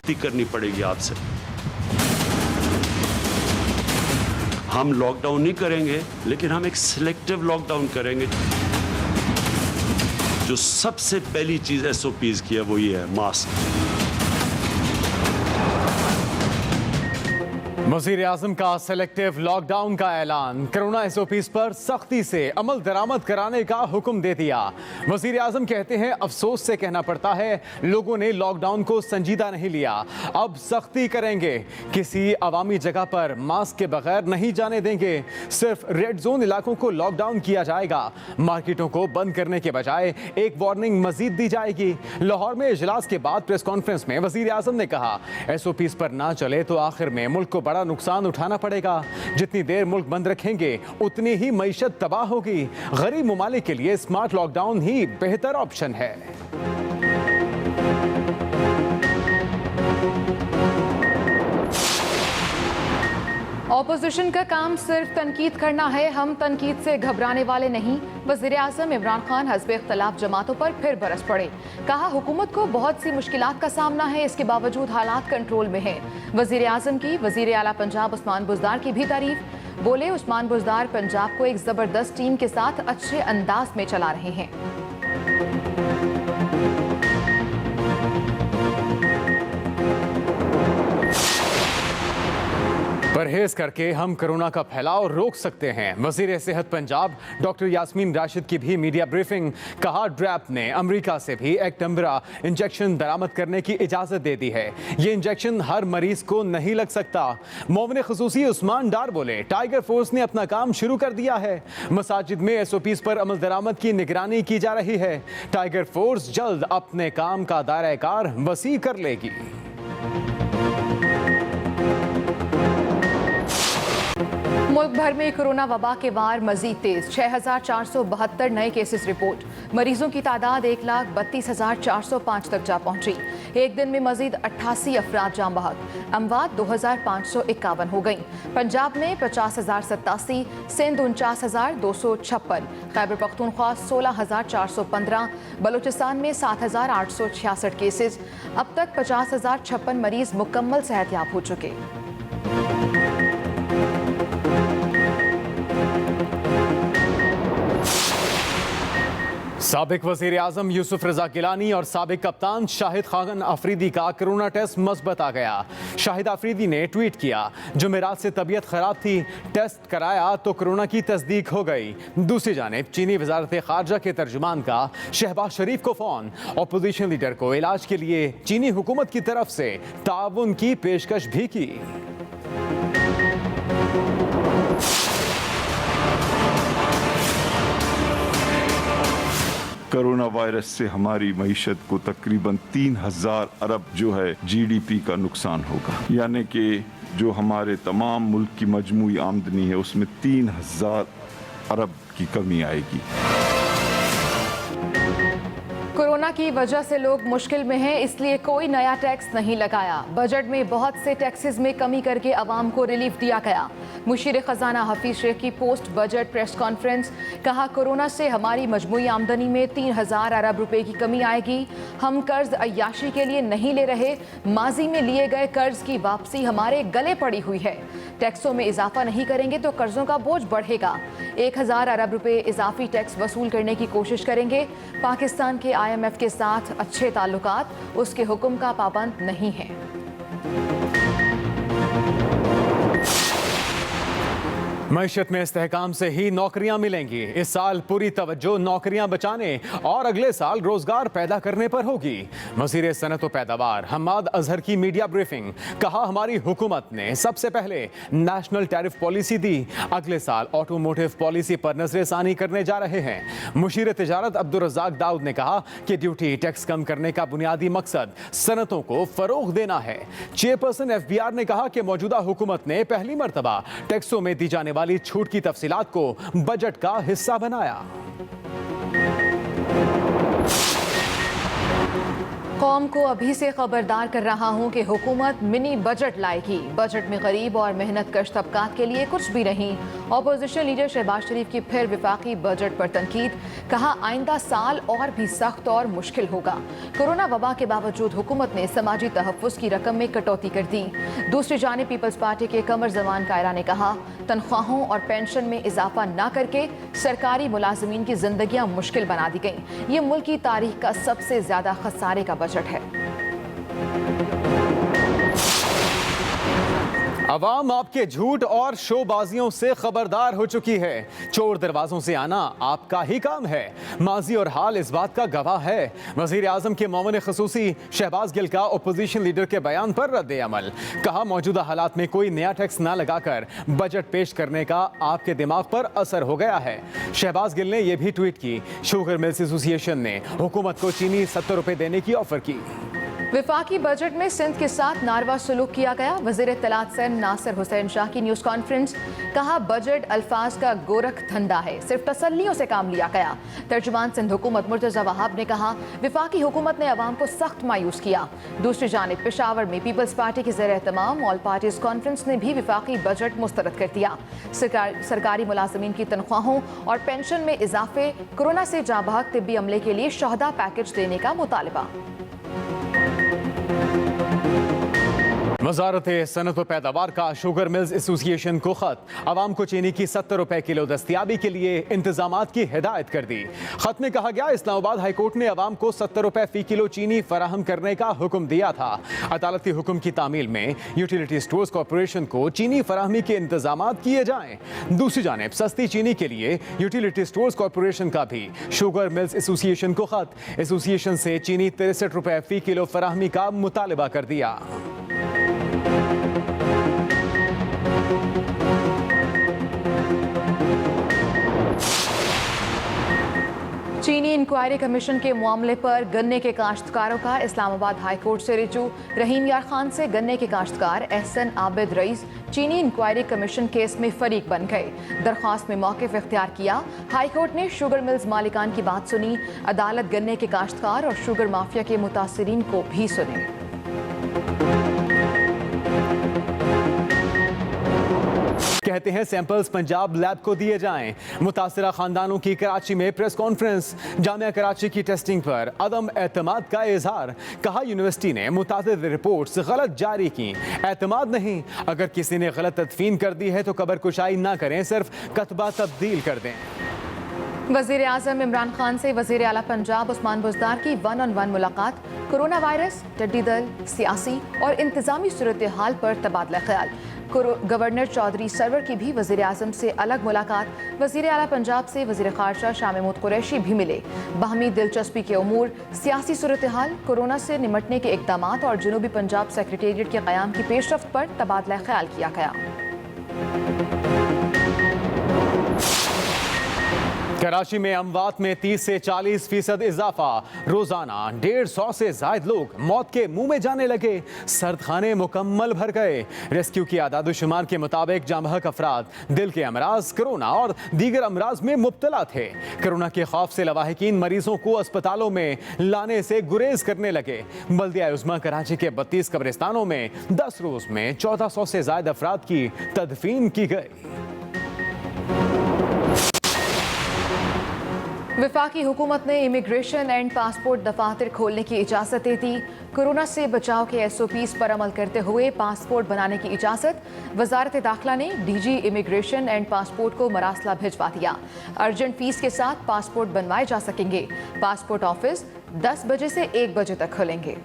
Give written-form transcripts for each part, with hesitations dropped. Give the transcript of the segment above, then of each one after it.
सख्ती करनी पड़ेगी आपसे। हम लॉकडाउन नहीं करेंगे, लेकिन हम एक सिलेक्टिव लॉकडाउन करेंगे। जो सबसे पहली चीज एसओपीज की है वो ये है मास्क। वज़ीर आज़म का सेलेक्टिव लॉकडाउन का ऐलान, कोरोना एसओपीज पर सख्ती से अमल दरामद कराने का हुक्म दे दिया। वज़ीर आज़म कहते हैं अफसोस से कहना पड़ता है लोगों ने लॉकडाउन को संजीदा नहीं लिया, अब सख्ती करेंगे। किसी अवामी जगह पर मास्क के बगैर नहीं जाने देंगे, सिर्फ रेड जोन इलाकों को लॉकडाउन किया जाएगा। मार्केटों को बंद करने के बजाय एक वार्निंग मजीद दी जाएगी। लाहौर में इजलास के बाद प्रेस कॉन्फ्रेंस में वज़ीर आज़म ने कहा एसओपीज पर ना चले तो आखिर में मुल्क को बड़ा नुकसान उठाना पड़ेगा। जितनी देर मुल्क बंद रखेंगे उतनी ही मईशत तबाह होगी। गरीब ममालिक के लिए स्मार्ट लॉकडाउन ही बेहतर ऑप्शन है। ऑपोजिशन का काम सिर्फ तनकीद करना है, हम तनकीद से घबराने वाले नहीं। वज़ीर आज़म इमरान खान हस्ब इख्तलाफ जमातों पर फिर बरस पड़े। कहा हुकूमत को बहुत सी मुश्किलात का सामना है, इसके बावजूद हालात कंट्रोल में हैं। वज़ीर आज़म की वज़ीर आला पंजाब उस्मान बुज़दार की भी तारीफ। बोले उस्मान बुज़दार पंजाब को एक ज़बरदस्त टीम के साथ अच्छे अंदाज में चला रहे हैं। परहेज करके हम कोरोना का फैलाव रोक सकते हैं। वज़ीर सेहत पंजाब डॉक्टर यास्मीन राशिद की भी मीडिया ब्रीफिंग। कहा ड्रैप ने अमेरिका से भी एक्टम्बरा इंजेक्शन दरामद करने की इजाज़त दे दी है। ये इंजेक्शन हर मरीज को नहीं लग सकता। मोमिन खुसूसी उस्मान डार बोले टाइगर फोर्स ने अपना काम शुरू कर दिया है। मसाजिद में एसओपीज पर अमल दरामद की निगरानी की जा रही है। टाइगर फोर्स जल्द अपने काम का दायरा कार वसी कर लेगी। मुल्क भर में कोरोना वबा के वार मजीद तेज। 6,472 नए केसेस रिपोर्ट। मरीजों की तादाद 1,32,405 तक जा पहुंची। एक दिन में मजीद 88 अफराद जाँ बहक। अमवात 2,551 हो गई। पंजाब में 50,087, सिंध 49,256, खैबर पख्तूनख्वा 16,415, बलूचिस्तान में 7,866 केसेस। अब तक 50,056 मरीज मुकम्मल सेहतयाब हो चुके। साबिक वज़ीर आज़म यूसुफ रज़ा गिलानी और साबिक कप्तान शाहिद खान अफरीदी का कोरोना टेस्ट मस्बत आ गया। शाहिद अफरीदी ने ट्वीट किया जुमेरात से तबीयत खराब थी, टेस्ट कराया तो कोरोना की तस्दीक हो गई। दूसरी जानिब चीनी वजारत खारजा के तर्जुमान का शहबाज शरीफ को फ़ोन। अपोजिशन लीडर को इलाज के लिए चीनी हुकूमत की तरफ से ताउन की पेशकश भी की। कोरोना वायरस से हमारी मईशत को तकरीबन 3,000 अरब जो है जीडीपी का नुकसान होगा, यानी कि जो हमारे तमाम मुल्क की मजमूई आमदनी है उसमें 3,000 अरब की कमी आएगी। कोरोना की वजह से लोग मुश्किल में हैं, इसलिए कोई नया टैक्स नहीं लगाया। बजट में बहुत से टैक्सेस में कमी करके आवाम को रिलीफ दिया गया। मुशीर खजाना हफीज शेख की पोस्ट बजट प्रेस कॉन्फ्रेंस। कहा कोरोना से हमारी मजमूई आमदनी में 3,000 अरब रुपए की कमी आएगी। हम कर्ज अय्याशी के लिए नहीं ले रहे, माजी में लिए गए कर्ज की वापसी हमारे गले पड़ी हुई है। टैक्सों में इजाफा नहीं करेंगे तो कर्जों का बोझ बढ़ेगा। 1,000 अरब रुपए इजाफी टैक्स वसूल करने की कोशिश करेंगे। पाकिस्तान के IMF के साथ अच्छे ताल्लुकात, उसके हुक्म का पाबंद नहीं है। मईशत में इस्तेहकाम से ही नौकरियां मिलेंगी। इस साल पूरी तवज्जो नौकरियां बचाने और अगले साल रोजगार पैदा करने पर होगी। वज़ीर सनत व पैदावार हम्माद अजहर की मीडिया ब्रीफिंग। कहा हमारी हुकूमत ने सबसे पहले नेशनल टैरिफ पॉलिसी दी, अगले साल ऑटोमोटिव पॉलिसी पर नजरसानी करने जा रहे हैं। मुशीर तिजारत अब्दुल रज़ाक दाऊद ने कहा कि ड्यूटी टैक्स कम करने का बुनियादी मकसद सनतों को फरोग देना है। चेयरपर्सन FBR ने कहा कि मौजूदा हुकूमत ने पहली मरतबा टैक्सों में दी जाने वाली छूट की तफसीलात को बजट का हिस्सा बनाया। कौम को अभी से खबरदार कर रहा हूं कि हुकूमत मिनी बजट लाएगी। बजट में गरीब और मेहनत कश तबकात के लिए कुछ भी नहीं। ऑपोजिशन लीडर शहबाज शरीफ की फिर विफाकी बजट पर तनकीद, कहा आइंदा साल और भी सख्त और मुश्किल होगा। कोरोना वबा के बावजूद हुकूमत ने समाजी तहफ़्फ़ुज़ की रकम में कटौती कर दी। दूसरी जानिब पीपल्स पार्टी के कमर जमान कायरा ने कहा तनख्वाहों और पेंशन में इजाफा न करके सरकारी मुलाजमीन की जिंदगियां मुश्किल बना दी गई। ये मुल्क की तारीख का सबसे ज्यादा खसारे का बजट है। अवाम आपके झूठ और शोबाजियों से खबरदार हो चुकी है। चोर दरवाजों से आना आपका ही काम है। माजी और हाल इस बात का गवाह है। वजीर आजम के मोमिन खसूसी शहबाज गिल का ओपोजिशन लीडर के बयान पर रद्द अमल, कहा मौजूदा हालात में कोई नया टैक्स ना लगाकर बजट पेश करने का आपके दिमाग पर असर हो गया है। शहबाज गिल ने यह भी ट्वीट की, शुगर मिल्स एसोसिएशन ने हुकूमत को चीनी 70 रुपए देने की ऑफर की। विफाकी बजट में सिंध के साथ नारवा सलूक किया गया। वज़ीर इत्तलात सैयद नासिर हुसैन शाह की न्यूज़ कॉन्फ्रेंस, कहा बजट अल्फाज का गोरख धंधा है, सिर्फ तसल्लियों से काम लिया गया। तर्जुमान सिंध हुकूमत मुर्तज़ा वहाब ने कहा विफाकी हुकूमत ने अवाम को सख्त मायूस किया। दूसरी जानिब पेशावर में पीपल्स पार्टी के ज़ेर एहतमाम ऑल पार्टीज कॉन्फ्रेंस ने भी विफाकी बजट मुस्तरद कर दिया। सरकारी मुलाजमीन की तनख्वाहों और पेंशन में इजाफे, कोरोना से जांबहक तिब्बी अमले के लिए शहदा पैकेज देने का मुतालबा। वजारत सनत व पैदावार का शुगर मिल्स एसोसिएशन को खत, अवाम को चीनी की 70 रुपए किलो दस्तियाबी के लिए इंतजामात की हिदायत कर दी। खत में कहा गया इस्लामाबाद हाईकोर्ट ने अवाम को 70 रुपए फी किलो चीनी फराहम करने का हुक्म दिया था। अदालती हुक्म की तामील में यूटिलिटी स्टोर्स कॉरपोरेशन को चीनी फराहमी के इंतजामात किए जाएं। दूसरी जानिब सस्ती चीनी के लिए यूटिलिटी स्टोर्स कॉरपोरेशन का भी शुगर मिल्स एसोसिएशन को खत, एसोसिएशन से चीनी 63 रुपए फी किलो फराहमी का मुतालबा कर दिया। चीनी इंक्वायरी कमीशन के मामले पर गन्ने के काश्तकारों का इस्लामाबाद हाई कोर्ट से रिजू। रहीम यार खान से गन्ने के काश्तकार एहसन आबिद रईस चीनी इंक्वायरी कमीशन केस में फरीक बन गए। दरख्वास्त में मौक़िफ़ इख्तियार किया। हाई कोर्ट ने शुगर मिल्स मालिकान की बात सुनी। अदालत गन्ने के काश्तकार और शुगर माफिया के मुतासिरीन को भी सुने। कहते हैं सैंपल्स पंजाब लैब को दिए जाएं। मुतासिरा खानदानों की कराची में प्रेस कॉन्फ्रेंस, जामिया कराची की टेस्टिंग पर अदम एतमाद का इजहार, कहा यूनिवर्सिटी ने मुतादिद रिपोर्ट्स गलत जारी की। एतमाद नहीं, अगर किसी ने गलत तदफीन कर दी है तो कबर कुशाई ना करें, सिर्फ कतबा तब्दील कर दें। वज़ीर आज़म इमरान खान से वज़ीर आला पंजाब उस्मान बुज़दार की 1-on-1 मुलाकात। कोरोना वायरस, टिड्डी दल, सियासी और इंतजामी सूरत हाल पर तबादला ख्याल। गवर्नर चौधरी सरवर की भी वज़ीर आज़म से अलग मुलाकात। वज़ीर आला पंजाब से वज़ीर ख़ारजा शाह महमूद कुरैशी भी मिले। बाहमी दिलचस्पी के उमूर, सियासी सूरत हाल, कोरोना से निमटने के इक़दामात और जनूबी पंजाब सेक्रेटेरिएट के क़याम की पेशरफ्त पर तबादला ख्याल किया गया। कराची में अमवात में 30 से 40% इजाफा। रोजाना 150 से ज्यादा लोग मौत के मुंह में जाने लगे। सर्दखाने मुकम्मल भर गए। रेस्क्यू की आदादुशुमार के मुताबिक जामहक अफराद दिल के अमराज, कोरोना और दीगर अमराज में मुब्तला थे। कोरोना के खौफ से लवाहिकीन मरीजों को अस्पतालों में लाने से गुरेज करने लगे। बल्दिया उज़्मा कराची के 32 कब्रिस्तानों में 10 रोज में 1400 से ज्यादा अफराद की तदफीन की गई। वफाकी हुकूमत ने इमिग्रेशन एंड पासपोर्ट दफातर खोलने की इजाज़त दे दी। कोरोना से बचाव के SOPs पर अमल करते हुए पासपोर्ट बनाने की इजाज़त। वजारत दाखिला ने DG इमिग्रेशन एंड पासपोर्ट को मरासला भिजवा दिया। अर्जेंट फीस के साथ पासपोर्ट बनवाए जा सकेंगे। पासपोर्ट ऑफिस 10 बजे से 1 बजे तक खुलेंगे।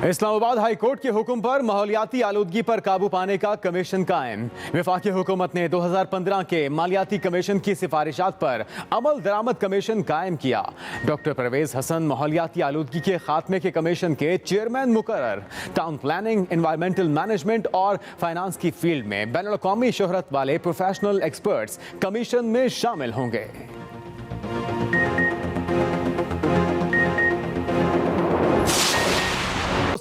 इस्लामाबाद हाई कोर्ट के हुक्म पर माहौलियाती आलूदगी पर काबू पाने का कमीशन कायम। वफाकी हुकूमत ने 2015 के मालियाती कमीशन की सिफारिशात पर अमल दरामद कमीशन कायम किया। डॉक्टर परवेज हसन माहौलियाती आलूदगी के खात्मे के कमीशन के चेयरमैन मुकर्रर। टाउन प्लानिंग, एनवायरमेंटल मैनेजमेंट और फाइनेंस की फील्ड में बैनुल अक़वामी शोहरत वाले प्रोफेशनल एक्सपर्ट्स कमीशन में शामिल होंगे।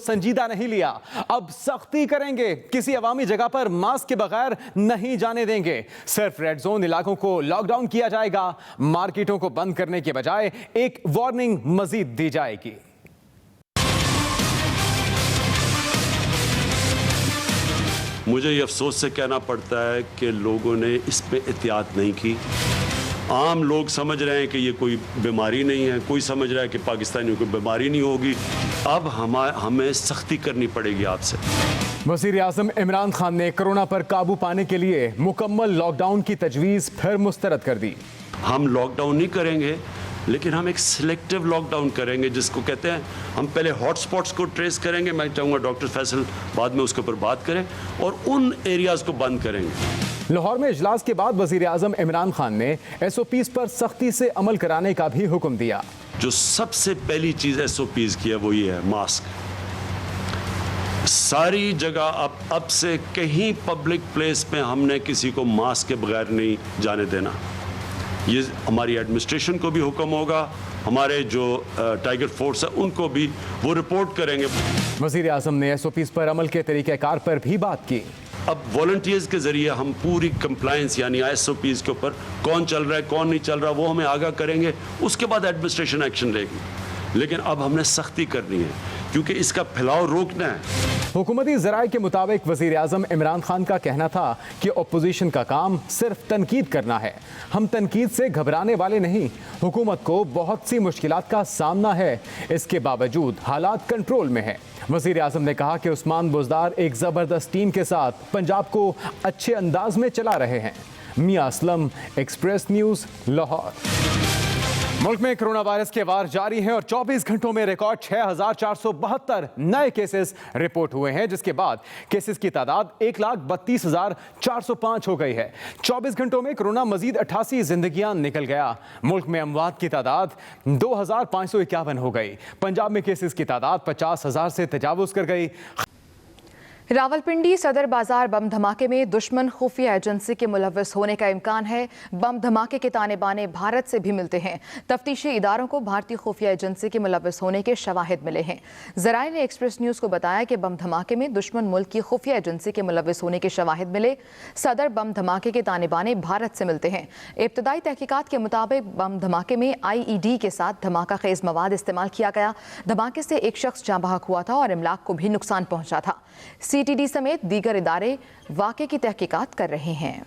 संजीदा नहीं लिया। अब सख्ती करेंगे, किसी अवामी जगह पर मास्क के बगैर नहीं जाने देंगे। सिर्फ रेड जोन इलाकों को लॉकडाउन किया जाएगा। मार्केटों को बंद करने के बजाय एक वार्निंग मजीद दी जाएगी। मुझे ये अफसोस से कहना पड़ता है कि लोगों ने इस पे एहतियात नहीं की। आम लोग समझ रहे हैं कि ये कोई बीमारी नहीं है, कोई समझ रहा है कि पाकिस्तानियों को बीमारी नहीं होगी। अब हमें सख्ती करनी पड़ेगी आपसे। वज़ीर आज़म इमरान खान ने कोरोना पर काबू पाने के लिए मुकम्मल लॉकडाउन की तजवीज़ फिर मुस्तरद कर दी। हम लॉकडाउन नहीं करेंगे, लेकिन हम एक सिलेक्टिव लॉकडाउन करेंगे, जिसको कहते हैं हम पहले हॉटस्पॉट्स को ट्रेस करेंगे। मैं चाहूँगा डॉक्टर फैसल बाद में उसके ऊपर बात करें, और उन एरियाज़ को बंद करेंगे। लाहौर में इजलास के बाद वज़ीर आज़म इमरान खान ने SOPs पर सख्ती से अमल कराने का भी हुक्म दिया। जो सबसे पहली चीज़ SOPs की है वो ये है मास्क। सारी जगह अब से कहीं पब्लिक प्लेस में हमने किसी को मास्क के बगैर नहीं जाने देना। ये हमारी एडमिनिस्ट्रेशन को भी हुक्म होगा, हमारे जो टाइगर फोर्स है उनको भी, वो रिपोर्ट करेंगे। वज़ीर आज़म ने SOPs पर अमल के तरीक़ेकार पर भी बात की। अब वॉलंटियर्स के जरिए हम पूरी कंप्लायंस यानी SOPs के ऊपर कौन चल रहा है कौन नहीं चल रहा वो हमें आगाह करेंगे, उसके बाद एडमिनिस्ट्रेशन एक्शन लेगी। लेकिन अब हमने सख्ती करनी है क्योंकि इसका फैलाव रोकना है। हुकूमती ज़राए के मुताबिक वज़ीर आज़म इमरान खान का कहना था कि अपोजिशन का काम सिर्फ तनकीद करना है। हम तनकीद से घबराने वाले नहीं। हुकूमत को बहुत सी मुश्किलात का सामना है, इसके बावजूद हालात कंट्रोल में है। वज़ीर आज़म ने कहा कि उस्मान बुज़दार एक ज़बरदस्त टीम के साथ पंजाब को अच्छे अंदाज में चला रहे हैं। मियां असलम, एक्सप्रेस न्यूज़, लाहौर। मुल्क में कोरोना वायरस के वार जारी हैं और 24 घंटों में रिकॉर्ड 6,472 नए केसेस रिपोर्ट हुए हैं, जिसके बाद केसेस की तादाद 1,32,405 हो गई है। 24 घंटों में कोरोना मजीद 88 जिंदगियां निकल गया। मुल्क में अमवात की तादाद 2,551 हो गई। पंजाब में केसेस की तादाद 50,000 से तजावुज कर गई। रावलपिंडी सदर बाजार बम धमाके में दुश्मन खुफिया एजेंसी के मुलव्वस होने का इम्कान है। बम धमाके के ताने बाने भारत से भी मिलते हैं। तफ्तीशी इदारों को भारतीय खुफिया एजेंसी के मुलव्वस होने के शवाहिद मिले हैं। ज़राए ने एक्सप्रेस न्यूज़ को बताया कि बम धमाके में दुश्मन मुल्क की खुफिया एजेंसी के मुलव्वस होने के शवाहिद मिले। सदर बम धमाके के ताने बाने भारत से मिलते हैं। इब्तदाई तहकीकात के मुताबिक बम धमाके में IED के साथ धमाका खेज मवाद इस्तेमाल किया गया। धमाके से एक शख्स जाँ बहक हुआ था और इमलाक को भी नुकसान पहुँचा था। CTD समेत दीगर इदारे वाक़े की तहकीकात कर रहे हैं।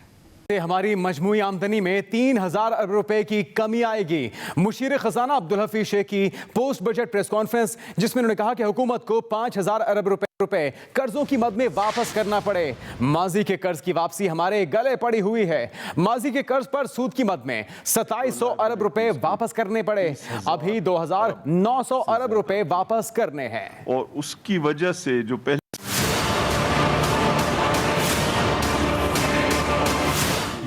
हमारी मजमूई आमदनी में 3,000 अरब रुपए की कमी आएगी। मुशीर खजाना अब्दुल हफीज शेख की पोस्ट बजट प्रेस कॉन्फ्रेंस, जिसमें उन्होंने कहा कि हुकूमत को 5,000 अरब रुपए कर्जों की मद में वापस करना पड़े। माजी के कर्ज की वापसी हमारे गले पड़ी हुई है। माजी के कर्ज पर सूद की मद में 2,700 अरब रुपए वापस करने पड़े। अभी 2,900 अरब रुपए वापस करने हैं और उसकी वजह से जो पहले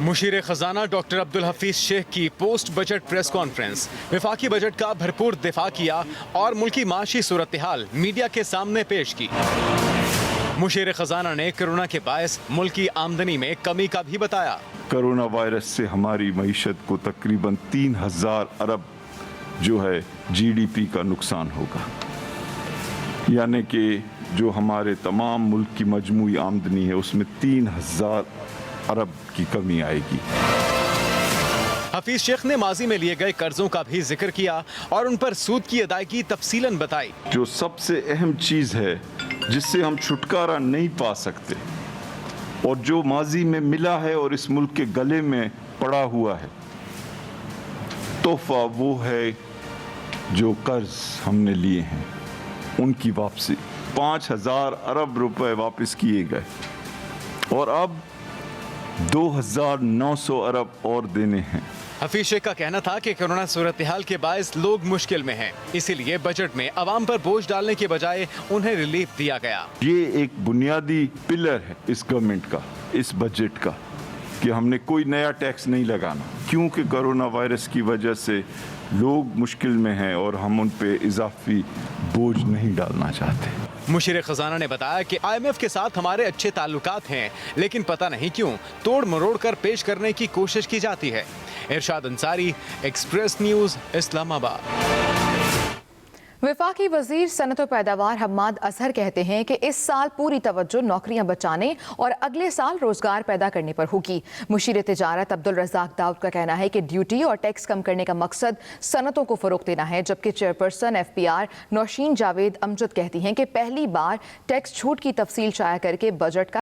मुशीर खजाना डॉक्टर अब्दुल हफीज शेख की पोस्ट बजट प्रेस कॉन्फ्रेंस, वफाकी बजट का भरपूर दिफा किया और मुल्की माशी सूरत हाल मीडिया के सामने पेश की। मुशीर खजाना ने कोरोना के बायस मुल्की आमदनी में कमी का भी बताया। कोरोना वायरस से हमारी मईशत को तकरीबन 3,000 अरब जो है GDP का नुकसान होगा, यानी कि जो हमारे तमाम मुल्क की मजमूई आमदनी है उसमें 3,000 अरब की कमी आएगी। हफीज शेख ने माजी में लिए गए कर्जों का भी जिक्र किया और उन पर सूद की अदायगी तफसीलन बताई। जो सबसे अहम चीज़ है जिससे हम छुटकारा नहीं पा सकते और जो माजी में मिला है और इस मुल्क के गले में पड़ा हुआ है तोहफा, वो है जो कर्ज हमने लिए हैं उनकी वापसी। 5,000 अरब रुपए वापस किए गए और अब 2,900 अरब और देने हैं। हफीज शेख का कहना था कि कोरोना सूरत हाल के बायस लोग मुश्किल में हैं, इसीलिए बजट में अवाम पर बोझ डालने के बजाय उन्हें रिलीफ दिया गया। ये एक बुनियादी पिलर है इस गवर्नमेंट का, इस बजट का, कि हमने कोई नया टैक्स नहीं लगाना, क्योंकि कोरोना वायरस की वजह से लोग मुश्किल में हैं और हम उन पे इजाफी बोझ नहीं डालना चाहते। मुशीर खजाना ने बताया कि IMF के साथ हमारे अच्छे ताल्लुकात हैं, लेकिन पता नहीं क्यों तोड़ मरोड़ कर पेश करने की कोशिश की जाती है। इरशाद अंसारी, एक्सप्रेस न्यूज़, इस्लामाबाद। वफाकी वजीर सनत व पैदावार हम्माद अजहर कहते हैं कि इस साल पूरी तवज्जो नौकरियां बचाने और अगले साल रोजगार पैदा करने पर होगी। मुशीर तिजारत अब्दुल रज़ाक दाऊद का कहना है कि ड्यूटी और टैक्स कम करने का मकसद सनतों को फ़रोग़ देना है, जबकि चेयरपर्सन FPR नौशीन जावेद अमजद कहती हैं कि पहली बार टैक्स छूट की तफसील शाया करके बजट का